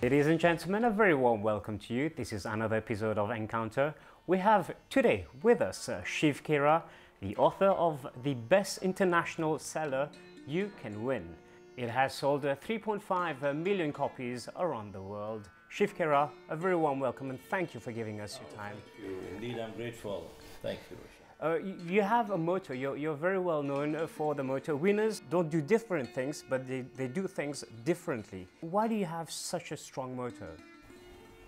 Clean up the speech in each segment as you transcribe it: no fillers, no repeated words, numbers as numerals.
Ladies and gentlemen, a very warm welcome to you. This is another episode of Encounter. We have today with us Shiv Khera, the author of the best international seller, You Can Win. It has sold 3.5 million copies around the world. Shiv Khera, a very warm welcome and thank you for giving us your time. Thank you. Indeed, I'm grateful. Thank you, Roshan. You have a motto, you're very well known for the motto, winners don't do different things, but they do things differently. Why do you have such a strong motto?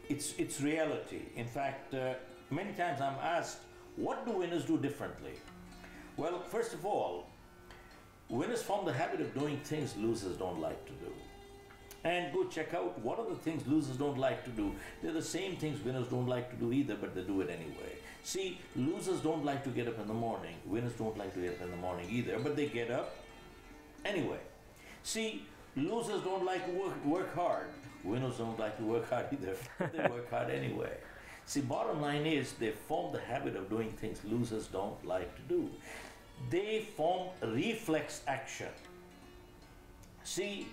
It's reality. In fact, many times I'm asked, what do winners do differently? Well, first of all, winners form the habit of doing things losers don't like to do. And go check out what are the things losers don't like to do. They're the same things winners don't like to do either, but they do it anyway. See, losers don't like to get up in the morning. Winners don't like to get up in the morning either, but they get up anyway. See, losers don't like to work hard. Winners don't like to work hard either, but they work hard anyway. See, bottom line is they form the habit of doing things losers don't like to do. They form reflex action. See,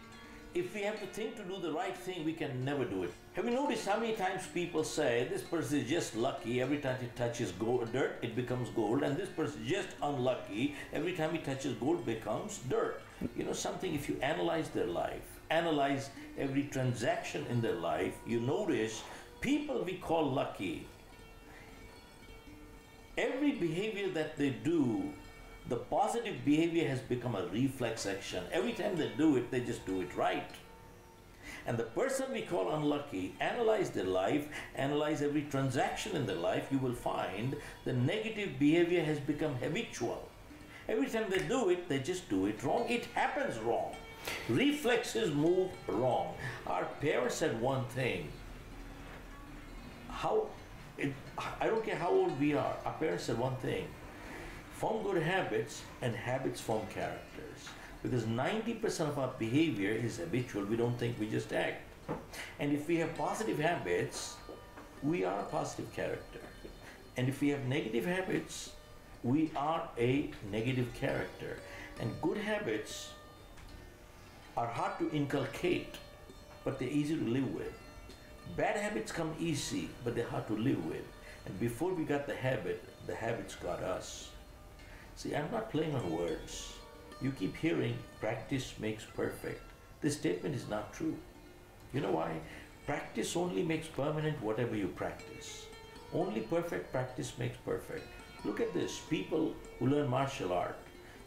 if we have to think to do the right thing, we can never do it. Have you noticed how many times people say, this person is just lucky, every time he touches dirt, it becomes gold, and this person is just unlucky, every time he touches gold, becomes dirt. You know something, if you analyze their life, analyze every transaction in their life, you notice people we call lucky, every behavior that they do, the positive behavior has become a reflex action. Every time they do it, they just do it right. And the person we call unlucky, analyze their life, analyze every transaction in their life, you will find the negative behavior has become habitual. Every time they do it, they just do it wrong. It happens wrong. Reflexes move wrong. Our parents said one thing. I don't care how old we are, our parents said one thing. Form good habits and habits form characters. Because 90% of our behavior is habitual, we don't think, we just act. And if we have positive habits, we are a positive character. And if we have negative habits, we are a negative character. And good habits are hard to inculcate, but they're easy to live with. Bad habits come easy, but they're hard to live with. And before we got the habits got us. See, I'm not playing on words. You keep hearing, practice makes perfect. This statement is not true. You know why? Practice only makes permanent whatever you practice. Only perfect practice makes perfect. Look at this, people who learn martial art.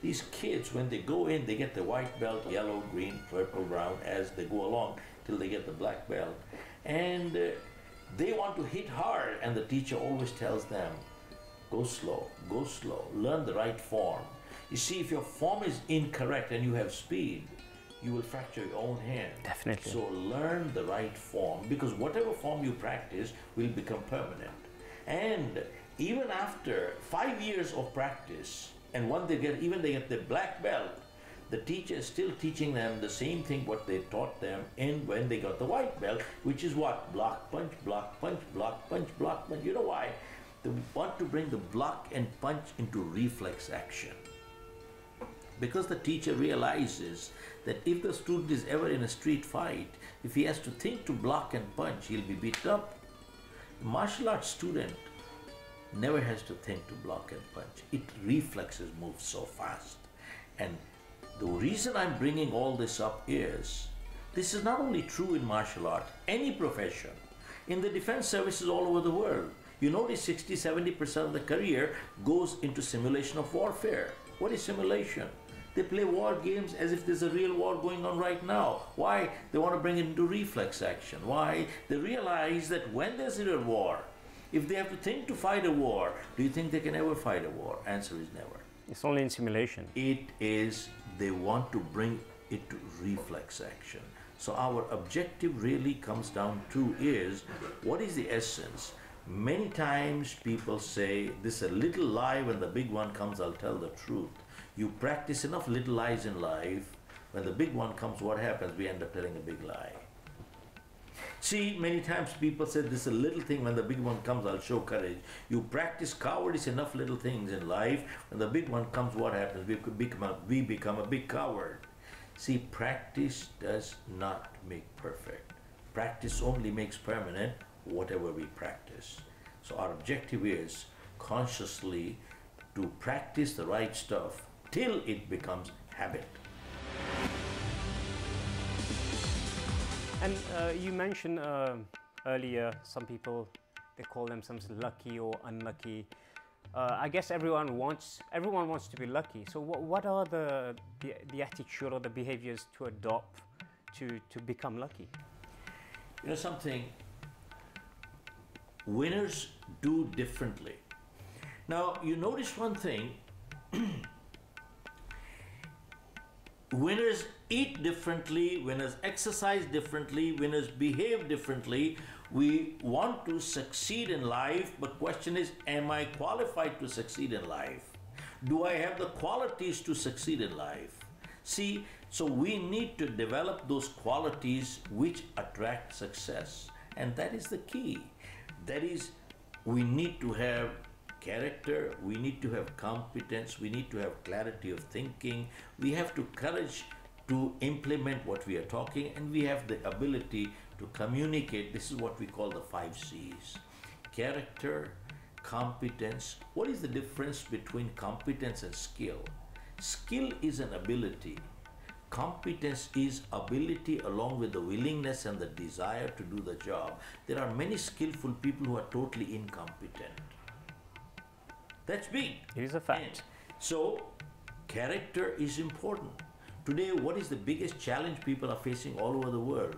These kids, when they go in, they get the white belt, yellow, green, purple, brown, as they go along till they get the black belt. And they want to hit hard, and the teacher always tells them, go slow, learn the right form. You see, if your form is incorrect and you have speed, you will fracture your own hand. Definitely. So learn the right form, because whatever form you practice will become permanent. And even after 5 years of practice, and when they get their black belt, the teacher is still teaching them the same thing what they taught them when they got the white belt, which is what? Block, punch, block, punch, block, punch, block, punch. You know why? They want to bring the block and punch into reflex action. Because the teacher realizes that if the student is ever in a street fight, if he has to think to block and punch, he'll be beaten up. The martial arts student never has to think to block and punch. It reflexes move so fast. And the reason I'm bringing all this up is, this is not only true in martial art, any profession, in the defense services all over the world. You notice 60–70% of the career goes into simulation of warfare. What is simulation? They play war games as if there's a real war going on right now. Why? They want to bring it into reflex action. Why? They realize that when there's a real war, if they have to think to fight a war, do you think they can ever fight a war? Answer is never. It's only in simulation. It is, they want to bring it to reflex action. So our objective really comes down to is, what is the essence? Many times people say, this is a little lie, when the big one comes, I'll tell the truth. You practice enough little lies in life, when the big one comes, what happens? We end up telling a big lie. See, many times people say, this is a little thing, when the big one comes, I'll show courage. You practice cowardice enough little things in life, when the big one comes, what happens? We become a big coward. See, practice does not make perfect. Practice only makes permanent whatever we practice. So our objective is consciously to practice the right stuff till it becomes habit. And you mentioned earlier, some people, they call themselves lucky or unlucky. I guess everyone wants to be lucky. So what are the attitude or the behaviors to adopt to become lucky? You know something, winners do differently. Now you notice one thing, winners eat differently, winners exercise differently, winners behave differently. We want to succeed in life, but question is, am I qualified to succeed in life? Do I have the qualities to succeed in life? See, so we need to develop those qualities which attract success. And that is the key. That is, we need to have character, we need to have competence, we need to have clarity of thinking, we have to courage to implement what we are talking, and we have the ability to communicate. This is what we call the 5 C's. Character, competence. What is the difference between competence and skill? Skill is an ability. Competence is ability along with the willingness and the desire to do the job. There are many skillful people who are totally incompetent. That's big. It is a fact. And so, character is important. Today, what is the biggest challenge people are facing all over the world?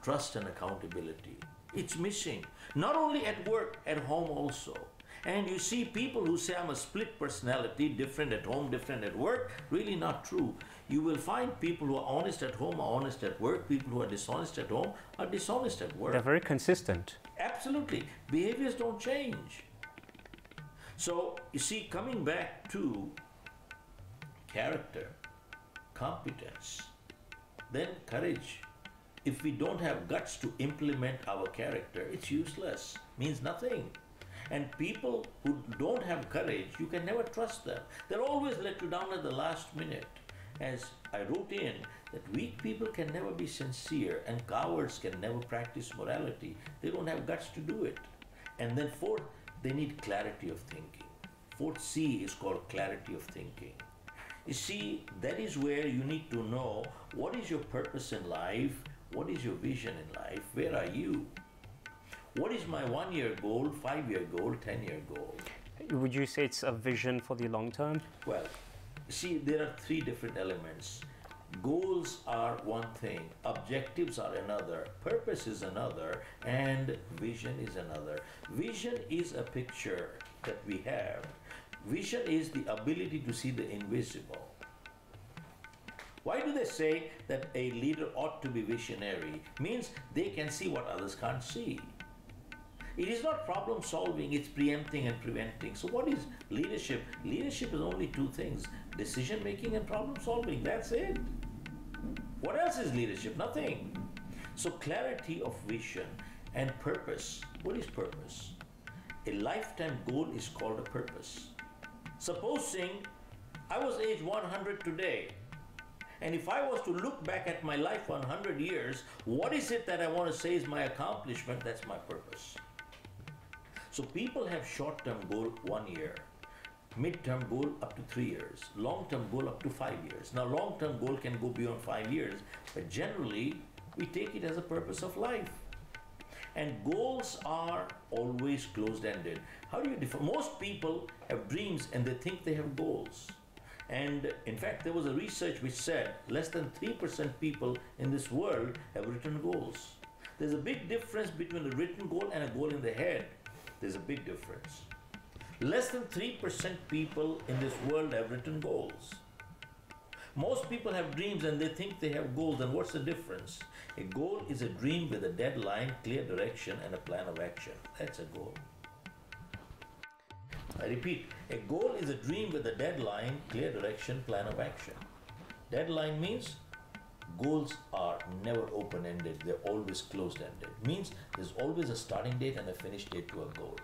Trust and accountability. It's missing. Not only at work, at home also. And you see people who say, I'm a split personality, different at home, different at work. Really not true. You will find people who are honest at home are honest at work. People who are dishonest at home are dishonest at work. They're very consistent. Absolutely. Behaviors don't change. So, you see, coming back to character, competence, then courage. If we don't have guts to implement our character, it's useless, means nothing. And people who don't have courage, you can never trust them. They'll always let you down at the last minute. As I wrote in, that weak people can never be sincere and cowards can never practice morality. They don't have guts to do it. And then fourth, they need clarity of thinking. 4th C is called clarity of thinking. You see, that is where you need to know what is your purpose in life, what is your vision in life, where are you? What is my 1-year goal, 5-year goal, 10-year goal? Would you say it's a vision for the long term? Well, see, there are 3 different elements. Goals are one thing, objectives are another, purpose is another, and vision is another. Vision is a picture that we have. Vision is the ability to see the invisible. Why do they say that a leader ought to be visionary? Means they can see what others can't see. It is not problem solving, it's preempting and preventing. So what is leadership? Leadership is only 2 things, decision making and problem solving, that's it. What else is leadership? Nothing. So clarity of vision and purpose. What is purpose? A lifetime goal is called a purpose. Supposing I was age 100 today, and if I was to look back at my life 100 years, what is it that I want to say is my accomplishment? That's my purpose. So people have short-term goal 1 year, mid-term goal up to 3 years, long-term goal up to 5 years. Now long-term goal can go beyond 5 years, but generally we take it as a purpose of life. And goals are always closed-ended. How do you define? Most people have dreams and they think they have goals. And in fact, there was a research which said less than 3% people in this world have written goals. There's a big difference between a written goal and a goal in the head. There's a big difference. Less than 3% people in this world have written goals. Most people have dreams and they think they have goals. And what's the difference? A goal is a dream with a deadline, clear direction, and a plan of action. That's a goal. I repeat, a goal is a dream with a deadline, clear direction, plan of action. Deadline means goals are never open-ended, they're always closed-ended. Means there's always a starting date and a finish date to a goal.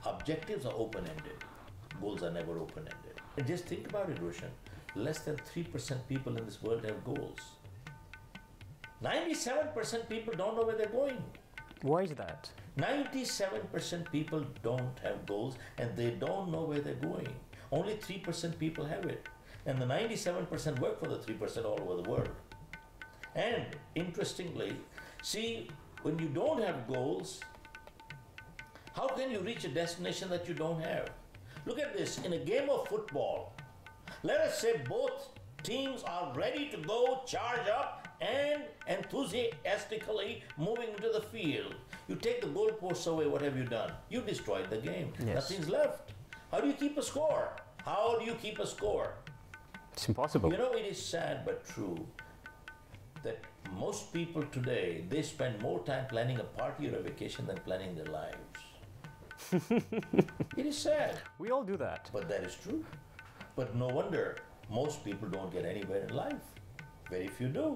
Objectives are open-ended, goals are never open-ended. And just think about it, Roshan. Less than 3% people in this world have goals. 97% people don't know where they're going. Why is that? 97% people don't have goals and they don't know where they're going. Only 3% people have it. And the 97% work for the 3% all over the world. And interestingly, see, when you don't have goals, how can you reach a destination that you don't have? Look at this, in a game of football, let us say both teams are ready to go, charge up, and enthusiastically moving into the field. You take the goalposts away, what have you done? You destroyed the game. Yes. Nothing's left. How do you keep a score? How do you keep a score? It's impossible. You know, it is sad but true that most people today, they spend more time planning a party or a vacation than planning their lives. It is sad. We all do that. But that is true. But no wonder most people don't get anywhere in life. Very few do.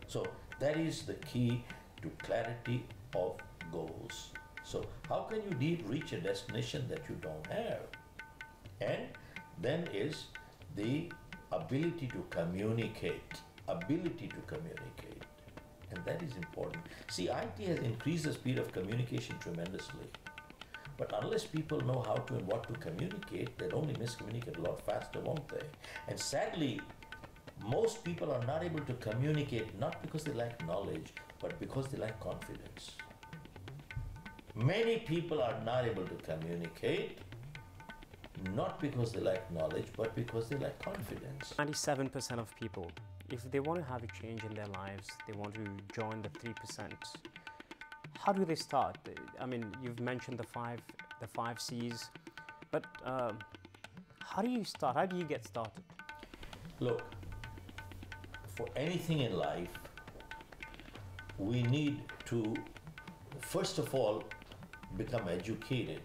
So that is the key to clarity of goals. So how can you reach a destination that you don't have? And then is the ability to communicate. Ability to communicate. And that is important. See, IT has increased the speed of communication tremendously. But unless people know how to and what to communicate, they'll only miscommunicate a lot faster, won't they? And sadly, most people are not able to communicate not because they lack knowledge, but because they lack confidence. Many people are not able to communicate not because they lack knowledge, but because they lack confidence. 97% of people, if they want to have a change in their lives, they want to join the 3%. How do they start? I mean, you've mentioned the five C's, but how do you start? How do you get started? Look, for anything in life, we need to, first of all, become educated.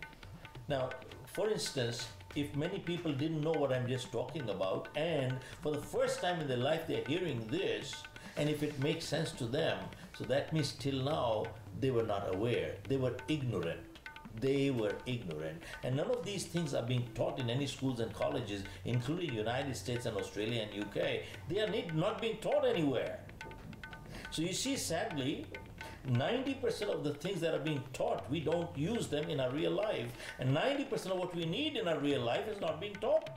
Now, for instance, if many people didn't know what I'm just talking about, and for the first time in their life they're hearing this, and if it makes sense to them, so that means till now they were not aware, they were ignorant. They were ignorant. And none of these things are being taught in any schools and colleges, including United States and Australia and UK. They are not being taught anywhere. So you see, sadly, 90% of the things that are being taught, we don't use them in our real life. And 90% of what we need in our real life is not being taught.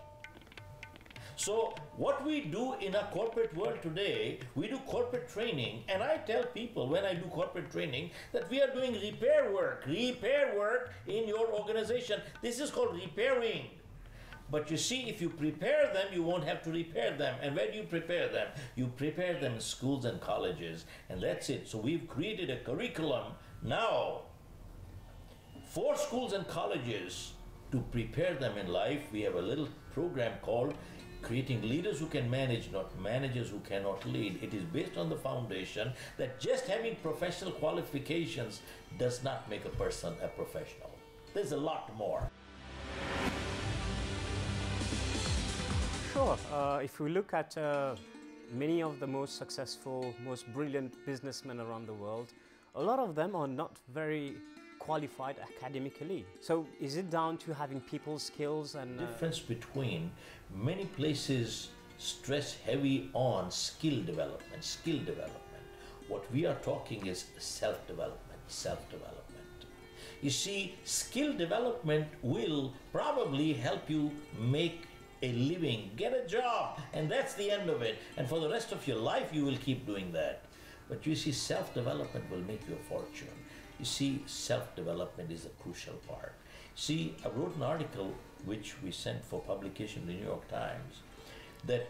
So what we do in our corporate world today, we do corporate training, and I tell people when I do corporate training that we are doing repair work in your organization. This is called repairing. But you see, if you prepare them, you won't have to repair them. And where do you prepare them? You prepare them in schools and colleges, and that's it. So we've created a curriculum now for schools and colleges to prepare them in life. We have a little program called Creating Leaders Who Can Manage, Not Managers Who Cannot Lead. It is based on the foundation that just having professional qualifications does not make a person a professional. There's a lot more. Sure. If we look at many of the most successful, most brilliant businessmen around the world, a lot of them are not very qualified academically. So is it down to having people skills and... difference between many places stress heavy on skill development. What we are talking is self-development. You see, skill development will probably help you make a living, get a job, and that's the end of it. And for the rest of your life, you will keep doing that. But you see, self-development will make you a fortune. You see, self-development is a crucial part. See, I wrote an article which we sent for publication in the New York Times that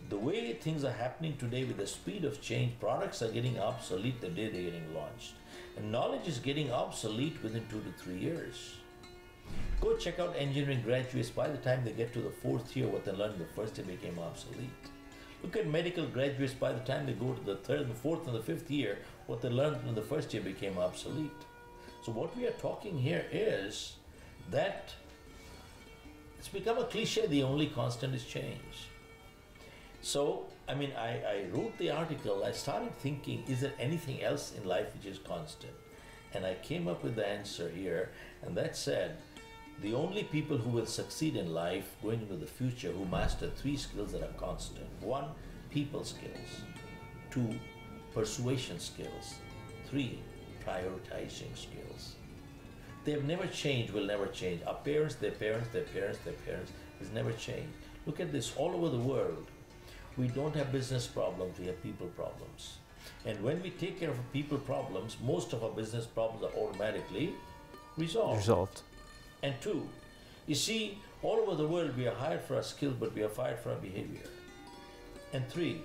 the way things are happening today with the speed of change, products are getting obsolete the day they're getting launched. And knowledge is getting obsolete within 2 to 3 years. Go check out engineering graduates. By the time they get to the 4th year, what they learned in the first year became obsolete. Look at medical graduates. By the time they go to the 3rd, the 4th, and the 5th year, what they learned in the first year became obsolete. So what we are talking here is that it's become a cliche, the only constant is change. So, I mean, I wrote the article, I started thinking, is there anything else in life which is constant? And I came up with the answer here, and that said, the only people who will succeed in life going into the future who master 3 skills that are constant. 1, people skills. 2, persuasion skills. 3, prioritizing skills. They have never changed, will never change. Our parents, their parents, their parents, their parents has never changed. Look at this, all over the world, we don't have business problems, we have people problems. And when we take care of people problems, most of our business problems are automatically resolved. And 2, you see, all over the world we are hired for our skills, but we are fired for our behavior. And 3,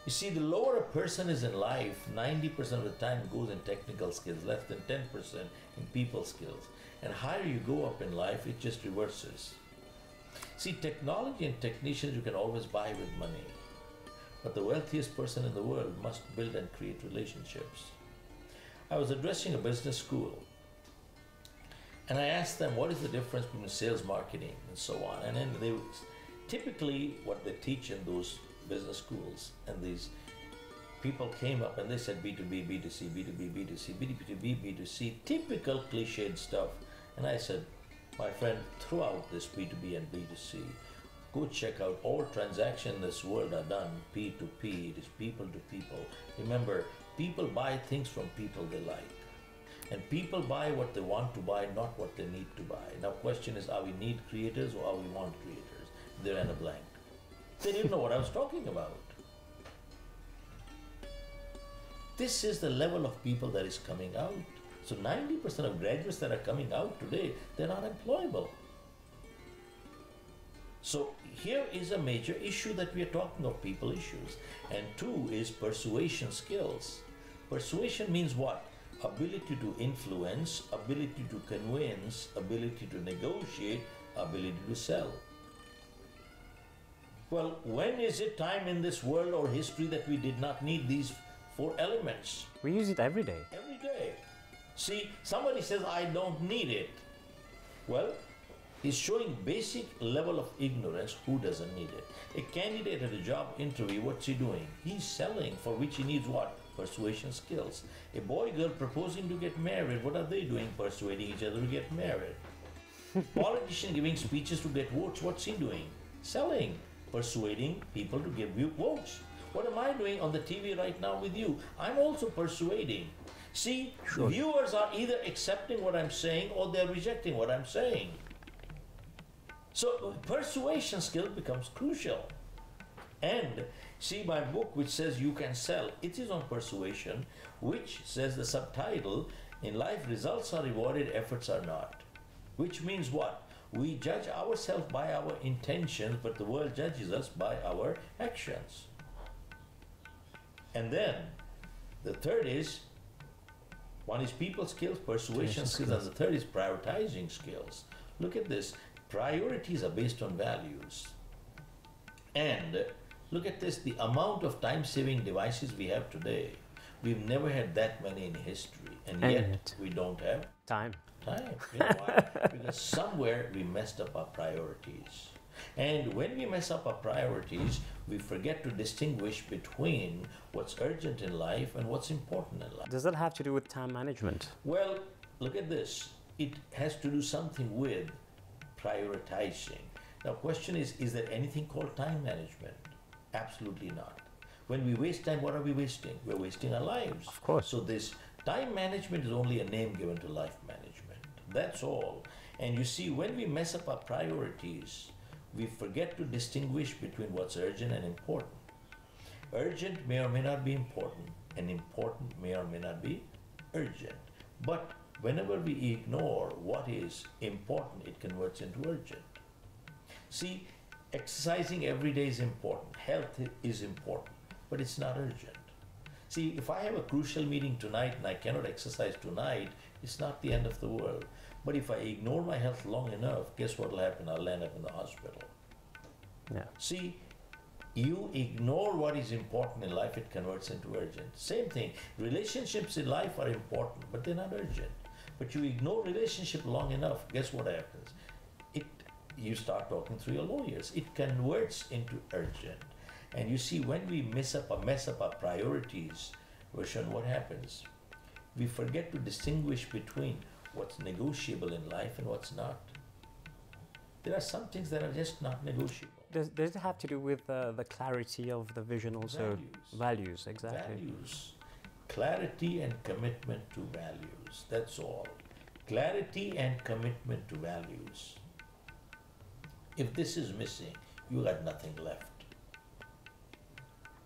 you see, the lower a person is in life, 90% of the time goes in technical skills, less than 10% in people skills. And higher you go up in life, it just reverses. See, technology and technicians you can always buy with money. But the wealthiest person in the world must build and create relationships. I was addressing a business school, and I asked them what is the difference between sales, marketing, and so on. And then they typically what they teach in those business schools, and these people came up and they said B2B, B2C, B2B, B2C, B2B, B2C, typical cliched stuff. And I said, my friend, throw out this B2B and B2C. Go check out all transactions in this world are done P2P, it is people to people. Remember, people buy things from people they like. And people buy what they want to buy, not what they need to buy. Now question is, are we need creators or are we want creators? They're in a blank. They didn't know what I was talking about. This is the level of people that is coming out. So 90% of graduates that are coming out today, they're not employable. So here is a major issue that we are talking of, people issues. And 2 is persuasion skills. Persuasion means what? Ability to influence, ability to convince, ability to negotiate, ability to sell. Well, when is it time in this world or history that we did not need these 4 elements? We use it every day. Every day. See, somebody says, I don't need it. Well, he's showing basic level of ignorance. Who doesn't need it? A candidate at a job interview, what's he doing? He's selling, for which he needs what? Persuasion skills. A boy, girl proposing to get married, what are they doing? Persuading each other to get married. Politician giving speeches to get votes, what's he doing? Selling. Persuading people to give you votes. What am I doing on the TV right now with you? I'm also persuading. See, sure. Viewers are either accepting what I'm saying or they're rejecting what I'm saying. So persuasion skill becomes crucial. And see, my book which says you can sell, it is on persuasion, which says the subtitle, in life results are rewarded, efforts are not. Which means what? We judge ourselves by our intentions, but the world judges us by our actions. And then the third is, one is people skills, persuasion skills, and the third is prioritizing skills. Look at this. Priorities are based on values. And look at this, the amount of time-saving devices we have today. We've never had that many in history, and yet we don't have time. You know why? Because somewhere we messed up our priorities. And when we mess up our priorities, we forget to distinguish between what's urgent in life and what's important in life. Does that have to do with time management? Well, look at this. It has to do something with prioritizing. Now, question is there anything called time management? Absolutely not. When we waste time, what are we wasting? We're wasting our lives. Of course. So this time management is only a name given to life management. That's all. And you see, when we mess up our priorities, we forget to distinguish between what's urgent and important. Urgent may or may not be important, and important may or may not be urgent. But whenever we ignore what is important, it converts into urgent. See, exercising every day is important. Health is important, but it's not urgent. See, if I have a crucial meeting tonight and I cannot exercise tonight, it's not the end of the world. But if I ignore my health long enough, guess what will happen? I'll end up in the hospital. Yeah. See, you ignore what is important in life, it converts into urgent. Same thing, relationships in life are important, but they're not urgent. But you ignore relationship long enough, guess what happens? You start talking through your lawyers. It converts into urgent. And you see, when we mess up our priorities, Roshan, what happens? We forget to distinguish between what's negotiable in life and what's not. There are some things that are just not negotiable. does it have to do with the clarity of the vision also? Values, exactly. Values. Clarity and commitment to values. That's all. Clarity and commitment to values. If this is missing, you got nothing left.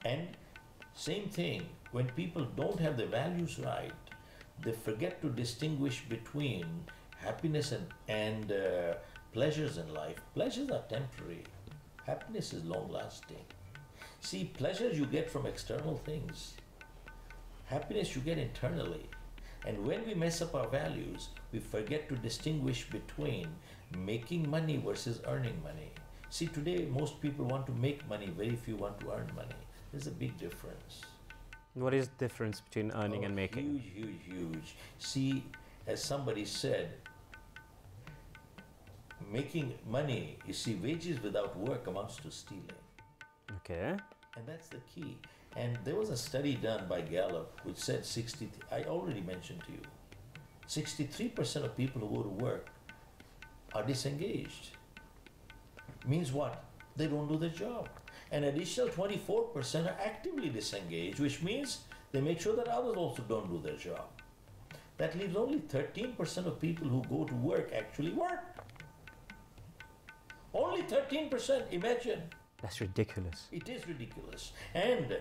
And same thing, when people don't have the values right, they forget to distinguish between happiness and pleasures in life. Pleasures are temporary. Happiness is long-lasting. See, pleasures you get from external things. Happiness you get internally. And when we mess up our values, we forget to distinguish between making money versus earning money. See, today most people want to make money, very few want to earn money. There's a big difference. What is the difference between earning and making? Huge. See, as somebody said, making money, you see, wages without work amounts to stealing. Okay. And that's the key. And there was a study done by Gallup which said I already mentioned to you, 63% of people who go to work are disengaged. Means what? They don't do their job. An additional 24% are actively disengaged, which means they make sure that others also don't do their job. That leaves only 13% of people who go to work actually work. Only 13%, imagine. That's ridiculous. It is ridiculous. And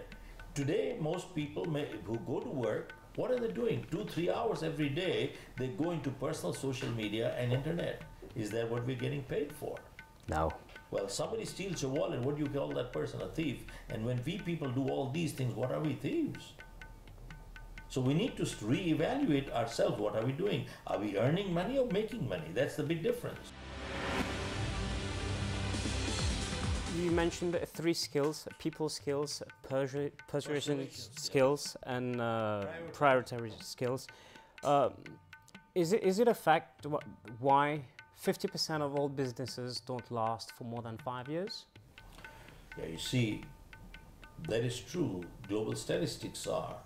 today, most people who go to work, what are they doing? 2-3 hours every day, they go into personal social media and internet. Is that what we're getting paid for? No. Well, somebody steals your wallet, what do you call that person? A thief. And when we people do all these things, what are we, thieves? So we need to reevaluate ourselves. What are we doing? Are we earning money or making money? That's the big difference. You mentioned 3 skills: people skills, persuasion skills, and priority skills. Is it a fact why 50% of all businesses don't last for more than 5 years? Yeah, you see, that is true. Global statistics are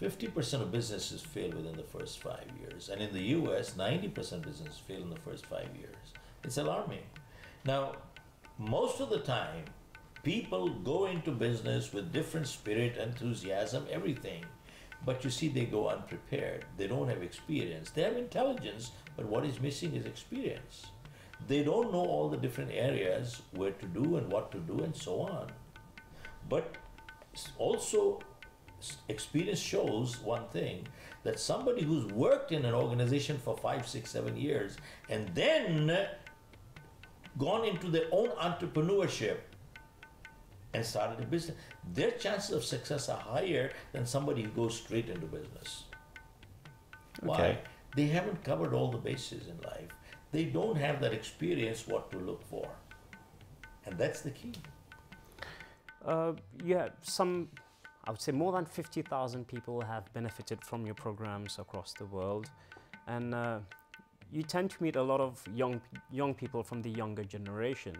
50% of businesses fail within the first 5 years. And in the US, 90% of businesses fail in the first 5 years. It's alarming. Now, most of the time, people go into business with different spirit, enthusiasm, everything. But you see, they go unprepared. They don't have experience. They have intelligence, but what is missing is experience. They don't know all the different areas where to do and what to do and so on. But also, experience shows one thing, that somebody who's worked in an organization for 5, 6, 7 years and then gone into their own entrepreneurship and started a business, their chances of success are higher than somebody who goes straight into business. Okay. Why? They haven't covered all the bases in life. They don't have that experience what to look for. And that's the key. Yeah, I would say more than 50,000 people have benefited from your programs across the world. And you tend to meet a lot of young people from the younger generation.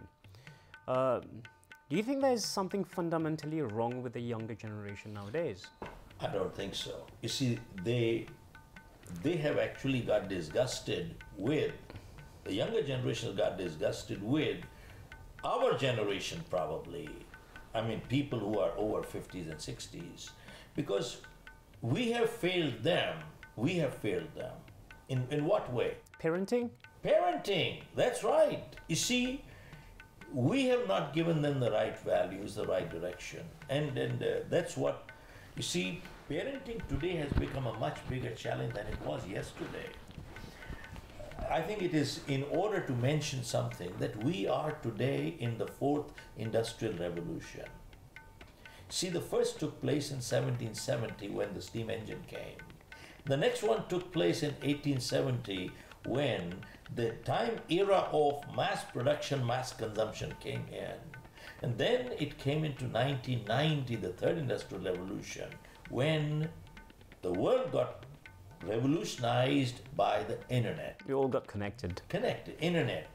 Do you think there's something fundamentally wrong with the younger generation nowadays? I don't think so. You see, they have actually got disgusted with, the younger generation got disgusted with our generation probably. I mean, people who are over 50s and 60s. Because we have failed them. We have failed them. In what way? Parenting? Parenting, that's right. You see, we have not given them the right values, the right direction. And that's what, you see, parenting today has become a much bigger challenge than it was yesterday. I think it is in order to mention something that we are today in the 4th industrial revolution. See, the first took place in 1770 when the steam engine came. The next one took place in 1870 when the time era of mass production, mass consumption came in. And then it came into 1990, the 3rd industrial revolution, when the world got revolutionized by the internet. We all got connected. Connected, internet.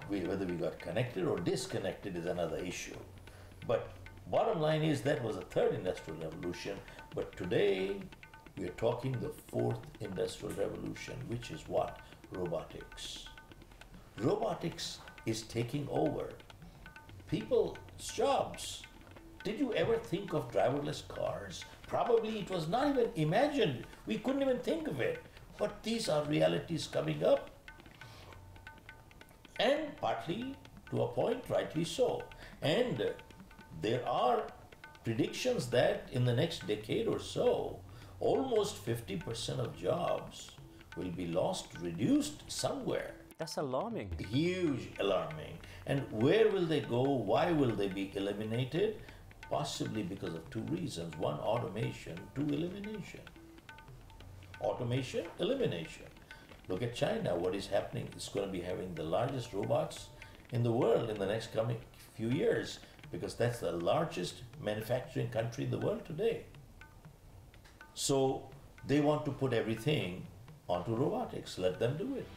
Whether we got connected or disconnected is another issue. But bottom line is that was the 3rd industrial revolution. But today we are talking the 4th industrial revolution, which is what? Robotics. Robotics is taking over. people's jobs. Did you ever think of driverless cars? Probably it was not even imagined. We couldn't even think of it. But these are realities coming up. And partly, to a point, rightly so. And there are predictions that in the next decade or so, almost 50% of jobs will be lost, reduced somewhere. That's alarming. Huge alarming. And where will they go? Why will they be eliminated? Possibly because of two reasons. One, automation. Two, elimination. Automation, elimination. Look at China, what is happening. It's going to be having the largest robots in the world in the next coming few years, because that's the largest manufacturing country in the world today. So they want to put everything onto robotics. Let them do it.